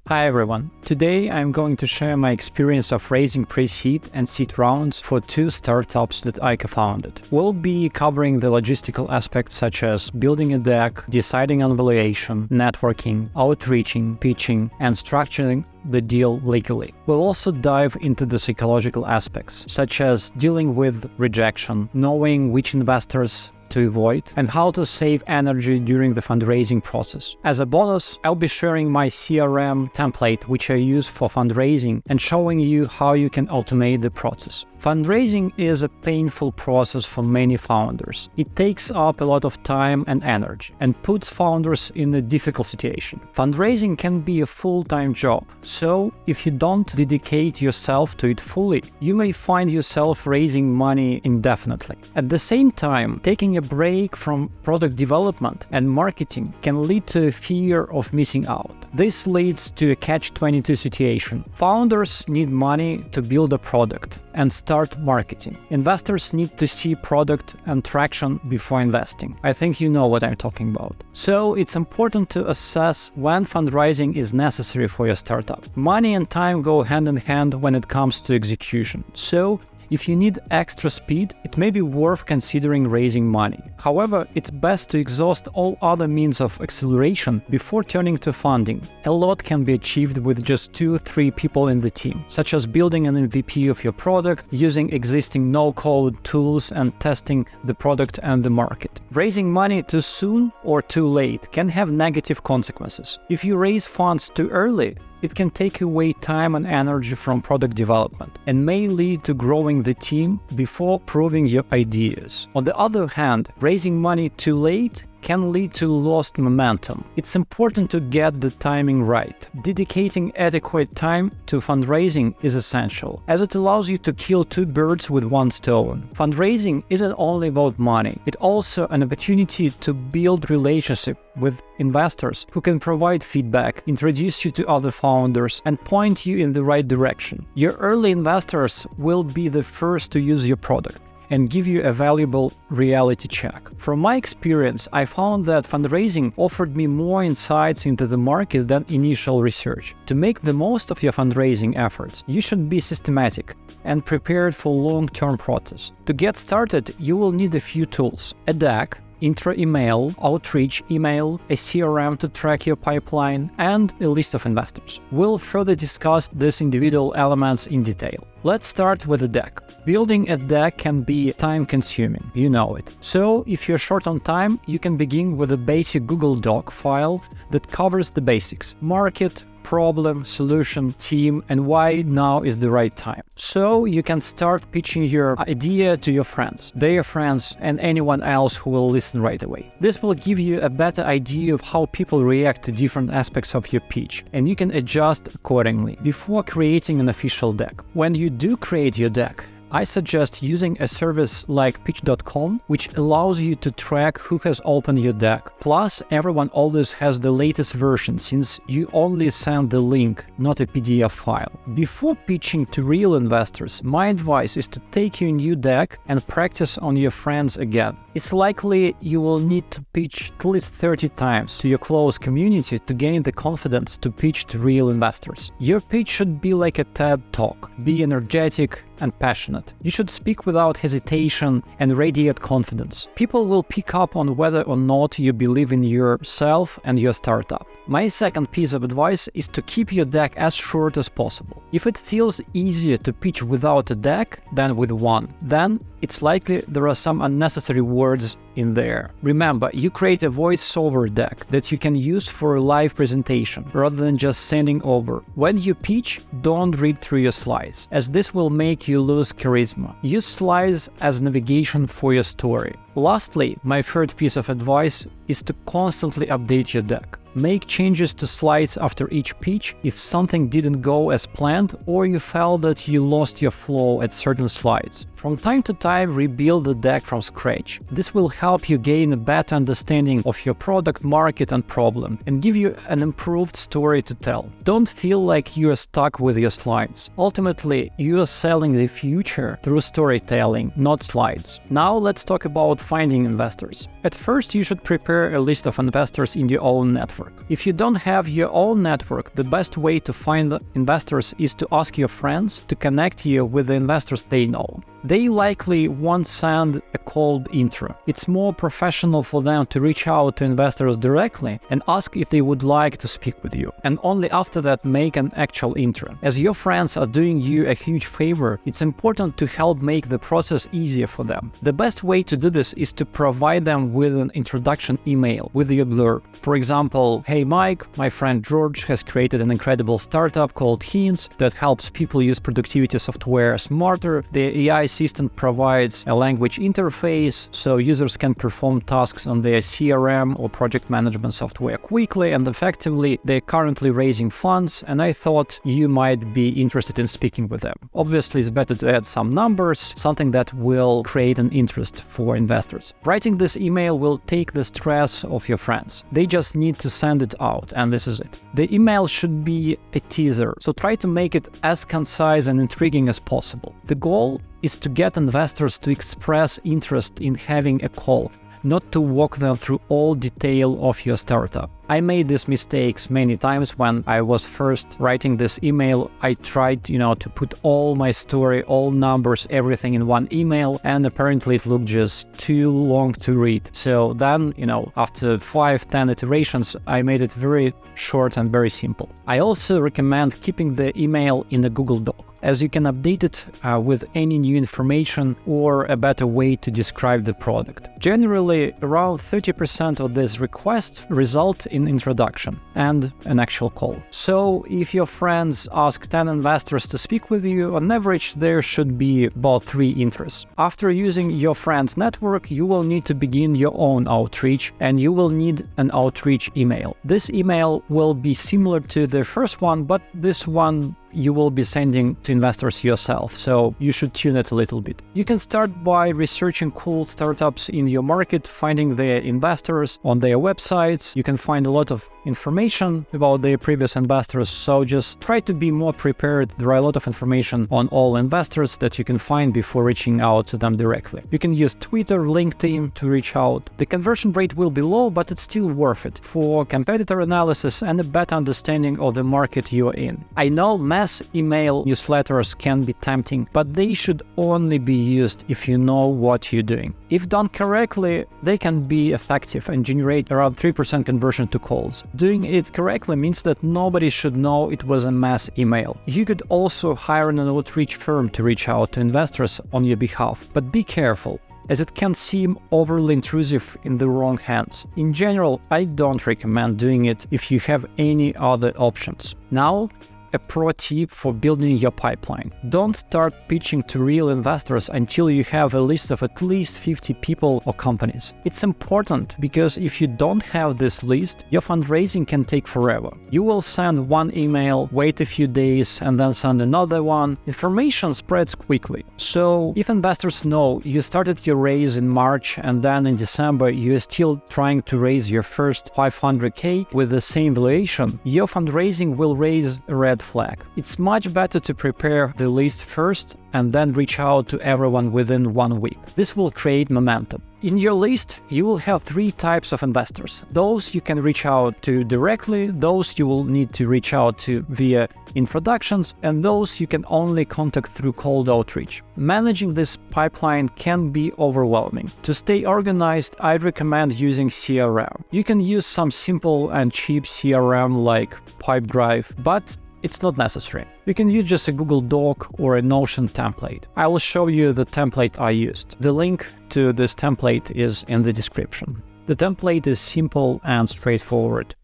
Hi everyone. Today I'm going to share my experience of raising pre-seed and seed rounds for 2 startups that I co-founded. We'll be covering the logistical aspects such as building a deck, deciding on valuation, networking, outreaching, pitching, and structuring the deal legally. We'll also dive into the psychological aspects, such as dealing with rejection, knowing which investors to avoid, and how to save energy during the fundraising process. As a bonus, I'll be sharing my CRM template, which I use for fundraising, and showing you how you can automate the process. Fundraising is a painful process for many founders. It takes up a lot of time and energy and puts founders in a difficult situation. Fundraising can be a full-time job, so if you don't dedicate yourself to it fully, you may find yourself raising money indefinitely. At the same time, taking a break from product development and marketing can lead to a fear of missing out. This leads to a catch-22 situation. Founders need money to build a product and start marketing. Investors need to see product and traction before investing. I think you know what I'm talking about. So it's important to assess when fundraising is necessary for your startup. Money and time go hand in hand when it comes to execution. So if you need extra speed, it may be worth considering raising money. However, it's best to exhaust all other means of acceleration before turning to funding. A lot can be achieved with just 2-3 people in the team, such as building an MVP of your product, using existing no-code tools, and testing the product and the market. Raising money too soon or too late can have negative consequences. If you raise funds too early, it can take away time and energy from product development and may lead to growing the team before proving your ideas. On the other hand, raising money too late can lead to lost momentum. It's important to get the timing right. Dedicating adequate time to fundraising is essential, as it allows you to kill 2 birds with 1 stone. Fundraising isn't only about money, it's also an opportunity to build relationship with investors who can provide feedback, introduce you to other founders, and point you in the right direction. Your early investors will be the first to use your product and give you a valuable reality check. From my experience, I found that fundraising offered me more insights into the market than initial research. To make the most of your fundraising efforts, you should be systematic and prepared for long-term process. To get started, you will need a few tools: a deck, intro email, outreach email, a CRM to track your pipeline, and a list of investors. We'll further discuss these individual elements in detail. Let's start with the deck. Building a deck can be time-consuming, you know it. So, if you're short on time, you can begin with a basic Google Doc file that covers the basics: market, problem, solution, team, and why now is the right time. So you can start pitching your idea to your friends, their friends, and anyone else who will listen right away. This will give you a better idea of how people react to different aspects of your pitch, and you can adjust accordingly before creating an official deck. When you do create your deck, I suggest using a service like pitch.com, which allows you to track who has opened your deck. Plus, everyone always has the latest version, since you only send the link, not a PDF file. Before pitching to real investors, my advice is to take your new deck and practice on your friends again. It's likely you will need to pitch at least 30 times to your close community to gain the confidence to pitch to real investors. Your pitch should be like a TED Talk. Be energetic and passionate. You should speak without hesitation and radiate confidence. People will pick up on whether or not you believe in yourself and your startup. My second piece of advice is to keep your deck as short as possible. If it feels easier to pitch without a deck than with one, then it's likely there are some unnecessary words in there. Remember, you create a voice-over deck that you can use for a live presentation rather than just sending over. When you pitch, don't read through your slides, as this will make you lose charisma. Use slides as navigation for your story. Lastly, my third piece of advice is to constantly update your deck. Make changes to slides after each pitch if something didn't go as planned or you felt that you lost your flow at certain slides. From time to time, rebuild the deck from scratch. This will help you gain a better understanding of your product, market, and problem, and give you an improved story to tell. Don't feel like you are stuck with your slides. Ultimately, you are selling the future through storytelling, not slides. Now let's talk about finding investors. At first, you should prepare a list of investors in your own network. If you don't have your own network, the best way to find the investors is to ask your friends to connect you with the investors they know. They likely won't send a cold intro. It's more professional for them to reach out to investors directly and ask if they would like to speak with you. And only after that make an actual intro. As your friends are doing you a huge favor, it's important to help make the process easier for them. The best way to do this is to provide them with an introduction email with your blurb. For example, "Hey Mike, my friend George has created an incredible startup called Hints that helps people use productivity software smarter. The AI system provides a language interface so users can perform tasks on their CRM or project management software quickly and effectively. They're currently raising funds and I thought you might be interested in speaking with them." Obviously, it's better to add some numbers, something that will create an interest for investors. Writing this email will take the stress off your friends. They just need to send it out, and this is it. The email should be a teaser, so try to make it as concise and intriguing as possible. The goal is to get investors to express interest in having a call, not to walk them through all detail of your startup. I made these mistakes many times when I was first writing this email. I tried, to put all my story, all numbers, everything in one email, and apparently it looked just too long to read. So then, after 5-10 iterations, I made it very short and very simple. I also recommend keeping the email in a Google Doc, as you can update it with any new information or a better way to describe the product. Generally, around 30% of these requests result in introduction and an actual call. So if your friends ask 10 investors to speak with you, on average there should be about 3 interests. After using your friends' network, you will need to begin your own outreach, and you will need an outreach email. This email will be similar to the first one, but this one you will be sending to investors yourself, so you should tune it a little bit. You can start by researching cool startups in your market, finding their investors on their websites. You can find a lot of information about their previous investors, so just try to be more prepared. There are a lot of information on all investors that you can find before reaching out to them directly. You can use Twitter, LinkedIn to reach out. The conversion rate will be low, but it's still worth it for competitor analysis and a better understanding of the market you're in. I know mass email newsletters can be tempting, but they should only be used if you know what you're doing. If done correctly, they can be effective and generate around 3% conversion to calls. Doing it correctly means that nobody should know it was a mass email. You could also hire an outreach firm to reach out to investors on your behalf, but be careful, as it can seem overly intrusive in the wrong hands. In general, I don't recommend doing it if you have any other options. Now, a pro tip for building your pipeline. Don't start pitching to real investors until you have a list of at least 50 people or companies. It's important because if you don't have this list, your fundraising can take forever. You will send one email, wait a few days, and then send another one. Information spreads quickly. So if investors know you started your raise in March and then in December you're still trying to raise your first 500K with the same valuation, your fundraising will raise a red flag. It's much better to prepare the list first and then reach out to everyone within 1 week. This will create momentum. In your list, you will have 3 types of investors. Those you can reach out to directly, those you will need to reach out to via introductions, and those you can only contact through cold outreach. Managing this pipeline can be overwhelming. To stay organized, I recommend using CRM. You can use some simple and cheap CRM like Pipedrive, but it's not necessary. You can use just a Google Doc or a Notion template. I will show you the template I used. The link to this template is in the description. The template is simple and straightforward.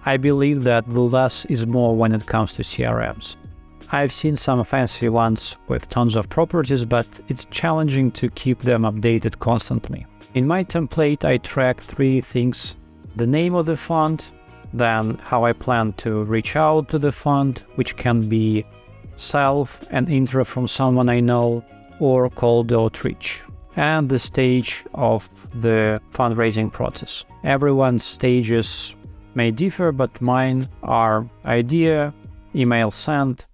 I believe that the less is more when it comes to CRMs. I've seen some fancy ones with tons of properties, but it's challenging to keep them updated constantly. In my template, I track 3 things: the name of the fund, then how I plan to reach out to the fund, which can be self, an intro from someone I know, or cold outreach, and the stage of the fundraising process. Everyone's stages may differ, but mine are idea, email sent,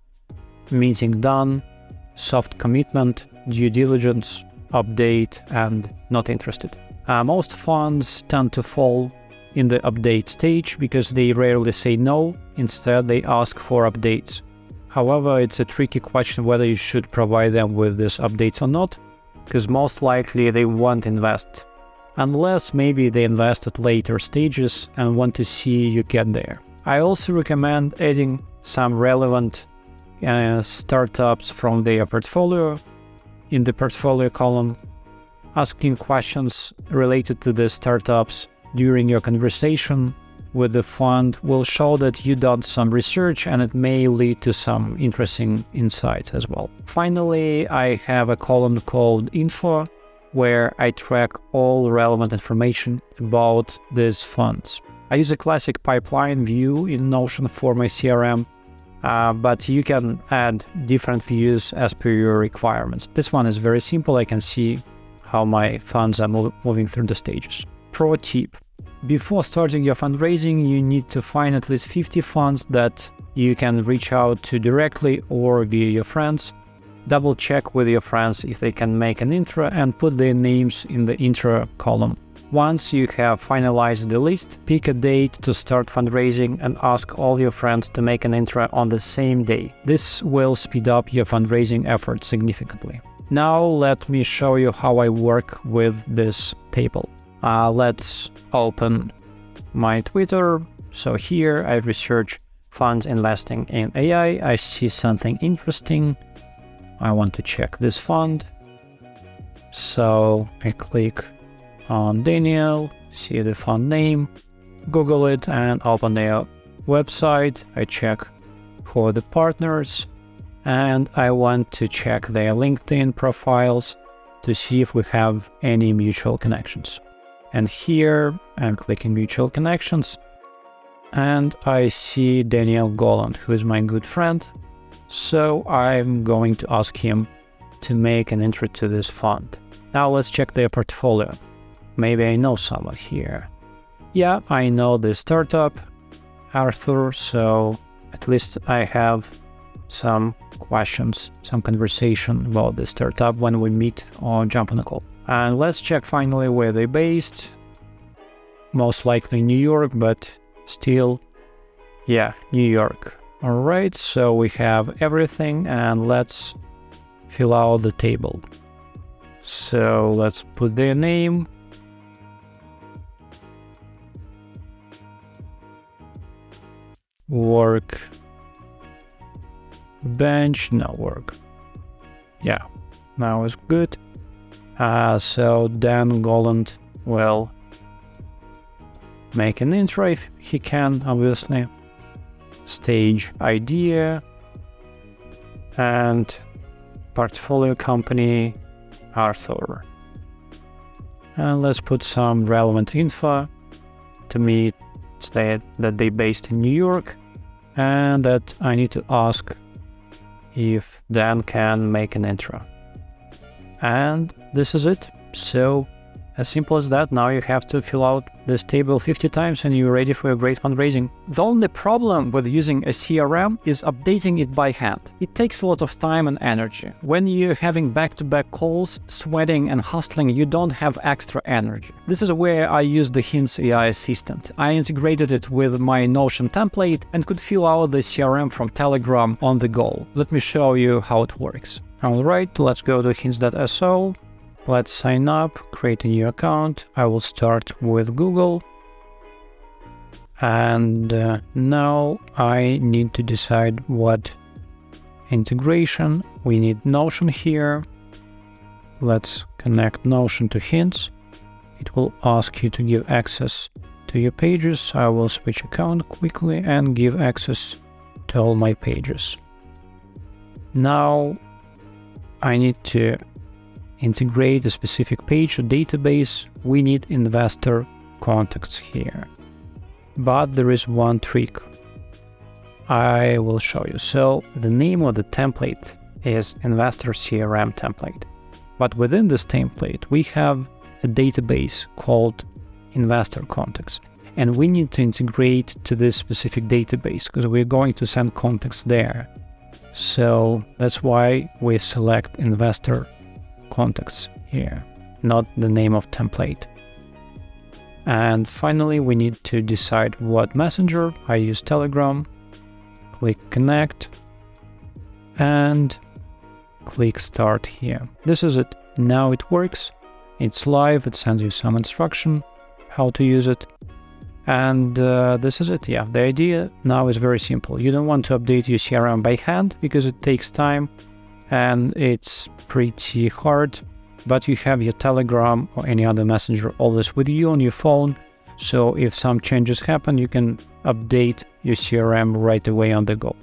meeting done, soft commitment, due diligence, update, and not interested. Most funds tend to fall in the update stage because they rarely say no. Instead, they ask for updates. However, it's a tricky question whether you should provide them with these updates or not, because most likely they won't invest, unless maybe they invest at later stages and want to see you get there. I also recommend adding some relevant startups from their portfolio in the portfolio column. Asking questions related to the startups during your conversation with the fund will show that you've done some research, and it may lead to some interesting insights as well. Finally, I have a column called Info, where I track all relevant information about these funds. I use a classic pipeline view in Notion for my CRM, but you can add different views as per your requirements. This one is very simple. I can see how my funds are moving through the stages. Pro tip: before starting your fundraising, you need to find at least 50 funds that you can reach out to directly or via your friends. Double check with your friends if they can make an intro and put their names in the intro column. Once you have finalized the list, pick a date to start fundraising and ask all your friends to make an intro on the same day. This will speed up your fundraising efforts significantly. Now let me show you how I work with this table. Let's open my Twitter. So here I research funds investing in AI. I see something interesting. I want to check this fund. So I click on Daniel, see the fund name, Google it, and open their website. I check for the partners, and I want to check their LinkedIn profiles to see if we have any mutual connections. And here I'm clicking mutual connections, and I see Daniel Goland, who is my good friend. So I'm going to ask him to make an intro to this fund. Now let's check their portfolio. Maybe I know someone here. Yeah, I know the startup, Arthur, so at least I have some questions, some conversation about the startup when we meet or jump on a call. And let's check finally where they're based. Most likely New York, but still, yeah, New York. All right, so we have everything, and let's fill out the table. So let's put their name. Work. Bench, no work. Yeah, now it's good. So Dan Goland will make an intro if he can, obviously. Stage idea, and portfolio company Arthur. And let's put some relevant info. To me, it's that they're based in New York, and that I need to ask if Dan can make an intro. And this is it. So as simple as that. Now you have to fill out this table 50 times and you're ready for a great fundraising. The only problem with using a CRM is updating it by hand. It takes a lot of time and energy. When you're having back-to-back calls, sweating and hustling, you don't have extra energy. This is where I use the Hints AI assistant. I integrated it with my Notion template and could fill out the CRM from Telegram on the go. Let me show you how it works. Alright, let's go to hints.so. Let's sign up, create a new account. I will start with Google. And now I need to decide what integration. We need Notion here. Let's connect Notion to Hints. It will ask you to give access to your pages. I will switch account quickly and give access to all my pages. Now I need to integrate a specific page or database. We need investor contacts here. But there is one trick. I will show you. So the name of the template is investor CRM template. But within this template, we have a database called investor contacts. And we need to integrate to this specific database because we're going to send contacts there. So that's why we select investor contacts here, not the name of template. And finally, we need to decide what messenger. I use Telegram. Click connect and click start here. This is it. Now it works. It's live. It sends you some instruction how to use it. And this is it. Yeah, the idea now is very simple. You don't want to update your CRM by hand because it takes time and it's pretty hard. But you have your Telegram or any other messenger always with you on your phone. So if some changes happen, you can update your CRM right away on the go.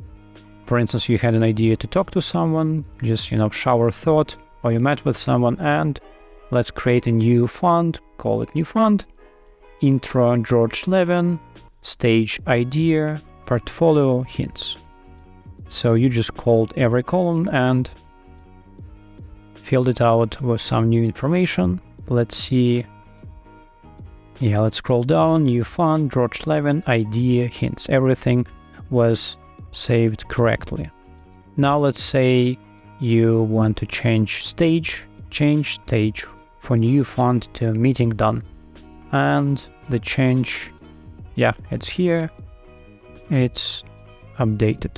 For instance, you had an idea to talk to someone, just, shower thought, or you met with someone and let's create a new fund, call it new fund, intro George Levin, stage idea, portfolio hints. So you just called every column and filled it out with some new information. Let's see. Yeah, let's scroll down. New fund, George Levin, idea, hints. Everything was saved correctly. Now let's say you want to change stage for new fund to meeting done. And the change, yeah, it's here. It's updated.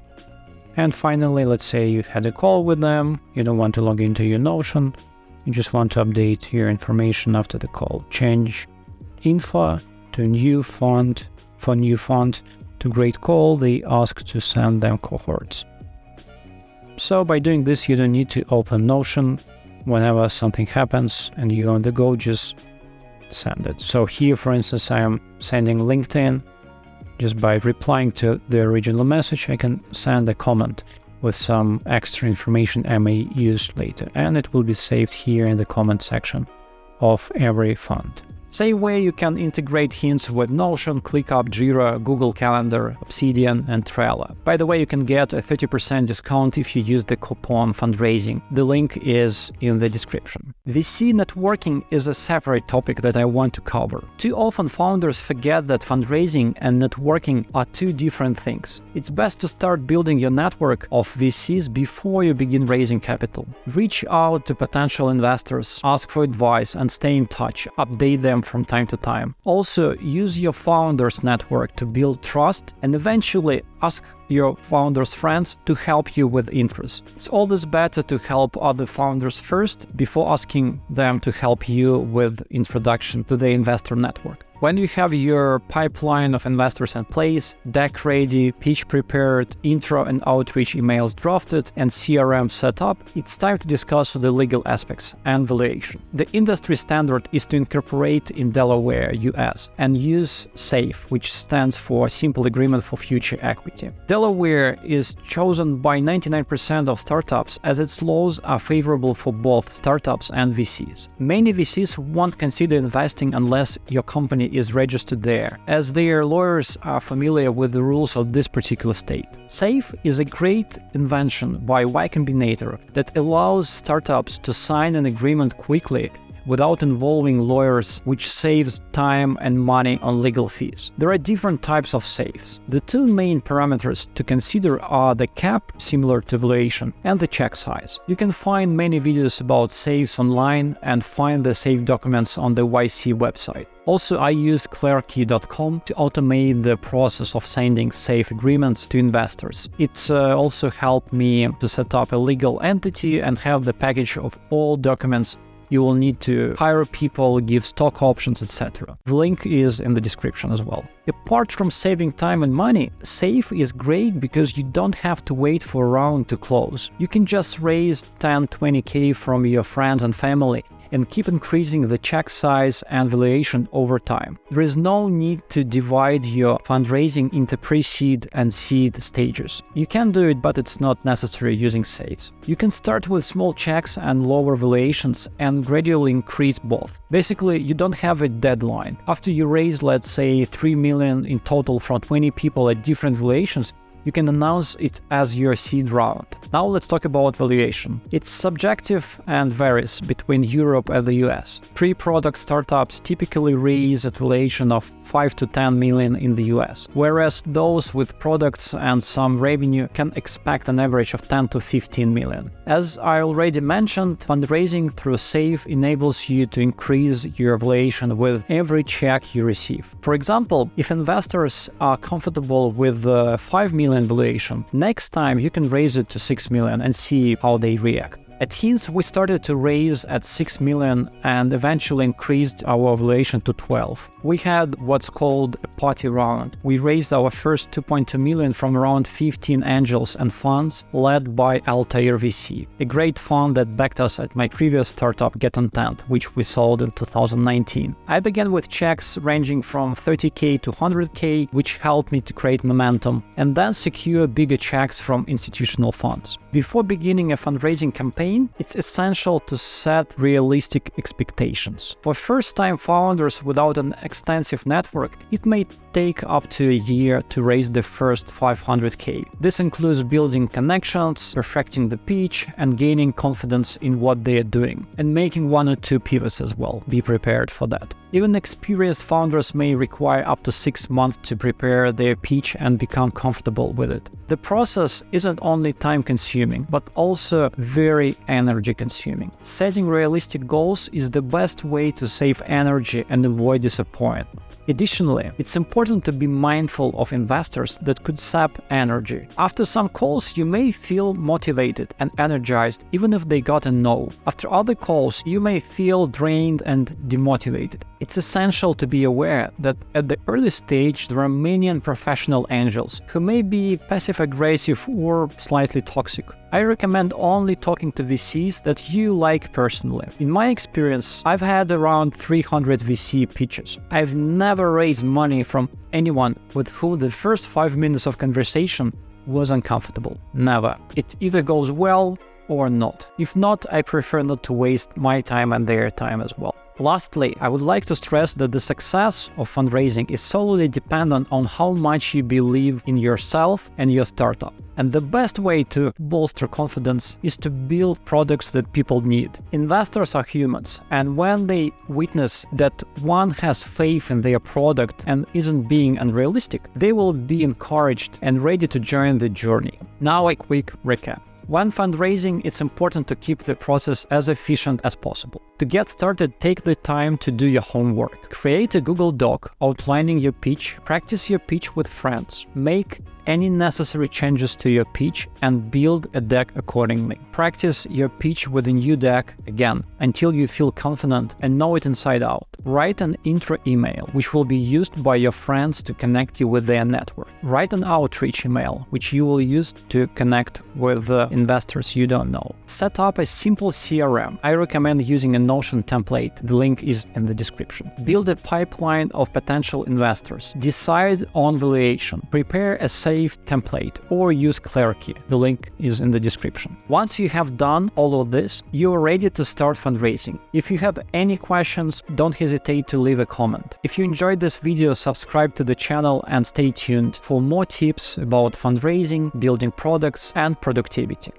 And finally, let's say you had a call with them, you don't want to log into your Notion, you just want to update your information after the call. Change info to new fund, for new fund to great call, they ask to send them cohorts. So by doing this, you don't need to open Notion. Whenever something happens and you're on the go, just send it. So here, for instance, I am sending LinkedIn. Just by replying to the original message, I can send a comment with some extra information I may use later, and it will be saved here in the comment section of every fund. Same way you can integrate hints with Notion, ClickUp, Jira, Google Calendar, Obsidian, and Trello. By the way, you can get a 30% discount if you use the coupon Fundraising. The link is in the description. VC networking is a separate topic that I want to cover. Too often founders forget that fundraising and networking are two different things. It's best to start building your network of VCs before you begin raising capital. Reach out to potential investors, ask for advice, and stay in touch. Update them from time to time. Also, use your founders network to build trust and eventually ask your founders' friends to help you with interest. It's always better to help other founders first before asking them to help you with introduction to the investor network. When you have your pipeline of investors in place, deck ready, pitch prepared, intro and outreach emails drafted, and CRM set up, it's time to discuss the legal aspects and valuation. The industry standard is to incorporate in Delaware, US, and use SAFE, which stands for Simple Agreement for Future Equity. Delaware is chosen by 99% of startups as its laws are favorable for both startups and VCs. Many VCs won't consider investing unless your company is registered there, as their lawyers are familiar with the rules of this particular state. SAFE is a great invention by Y Combinator that allows startups to sign an agreement quickly without involving lawyers, which saves time and money on legal fees. There are different types of safes. The two main parameters to consider are the cap, similar to valuation, and the check size. You can find many videos about safes online and find the safe documents on the YC website. Also, I used clearkey.com to automate the process of sending safe agreements to investors. It also helped me to set up a legal entity and have the package of all documents you will need to hire people, give stock options, etc. The link is in the description as well. Apart from saving time and money, SAFE is great because you don't have to wait for a round to close. You can just raise 10-20k from your friends and family and keep increasing the check size and valuation over time. There is no need to divide your fundraising into pre-seed and seed stages. You can do it, but it's not necessary using SAFEs. You can start with small checks and lower valuations and gradually increase both. Basically, you don't have a deadline. After you raise, let's say, 3 million in total from 20 people at different valuations, you can announce it as your seed round. Now let's talk about valuation. It's subjective and varies between Europe and the US. Pre-product startups typically raise at valuation of 5 to 10 million in the US, whereas those with products and some revenue can expect an average of 10 to 15 million. As I already mentioned, fundraising through SAFE enables you to increase your valuation with every check you receive. For example, if investors are comfortable with the 5 million valuation, next time you can raise it to 6 million and see how they react. At Hints, we started to raise at 6 million and eventually increased our valuation to 12. We had what's called a party round. We raised our first 2.2 million from around 15 angels and funds led by Altair VC, a great fund that backed us at my previous startup Get Intent, which we sold in 2019. I began with checks ranging from 30k to 100k, which helped me to create momentum, and then secure bigger checks from institutional funds. Before beginning a fundraising campaign, it's essential to set realistic expectations. For first-time founders without an extensive network, it may take up to a year to raise the first 500k. This includes building connections, perfecting the pitch, and gaining confidence in what they are doing, and making 1 or 2 pivots as well. Be prepared for that. Even experienced founders may require up to 6 months to prepare their pitch and become comfortable with it. The process isn't only time-consuming, but also very energy-consuming. Setting realistic goals is the best way to save energy and avoid disappointment. Additionally, it's important to be mindful of investors that could sap energy. After some calls, you may feel motivated and energized even if they got a no. After other calls, you may feel drained and demotivated. It's essential to be aware that at the early stage there are many unprofessional angels who may be passive-aggressive or slightly toxic. I recommend only talking to VCs that you like personally. In my experience, I've had around 300 VC pitches. I've never raised money from anyone with whom the first 5 minutes of conversation was uncomfortable. Never. It either goes well or not. If not, I prefer not to waste my time and their time as well. Lastly, I would like to stress that the success of fundraising is solely dependent on how much you believe in yourself and your startup. And the best way to bolster confidence is to build products that people need. Investors are humans, and when they witness that one has faith in their product and isn't being unrealistic, they will be encouraged and ready to join the journey. Now a quick recap. When fundraising, it's important to keep the process as efficient as possible. To get started, take the time to do your homework. Create a Google Doc outlining your pitch, practice your pitch with friends, make any necessary changes to your pitch, and build a deck accordingly. Practice your pitch with a new deck again until you feel confident and know it inside out. Write an intro email, which will be used by your friends to connect you with their network. Write an outreach email, which you will use to connect with investors you don't know. Set up a simple CRM. I recommend using a Notion template. The link is in the description. Build a pipeline of potential investors. Decide on valuation. Prepare a SAFE template or use Clarkey. The link is in the description. Once you have done all of this, you are ready to start fundraising. If you have any questions, don't hesitate to leave a comment. If you enjoyed this video, subscribe to the channel and stay tuned for more tips about fundraising, building products, and productivity.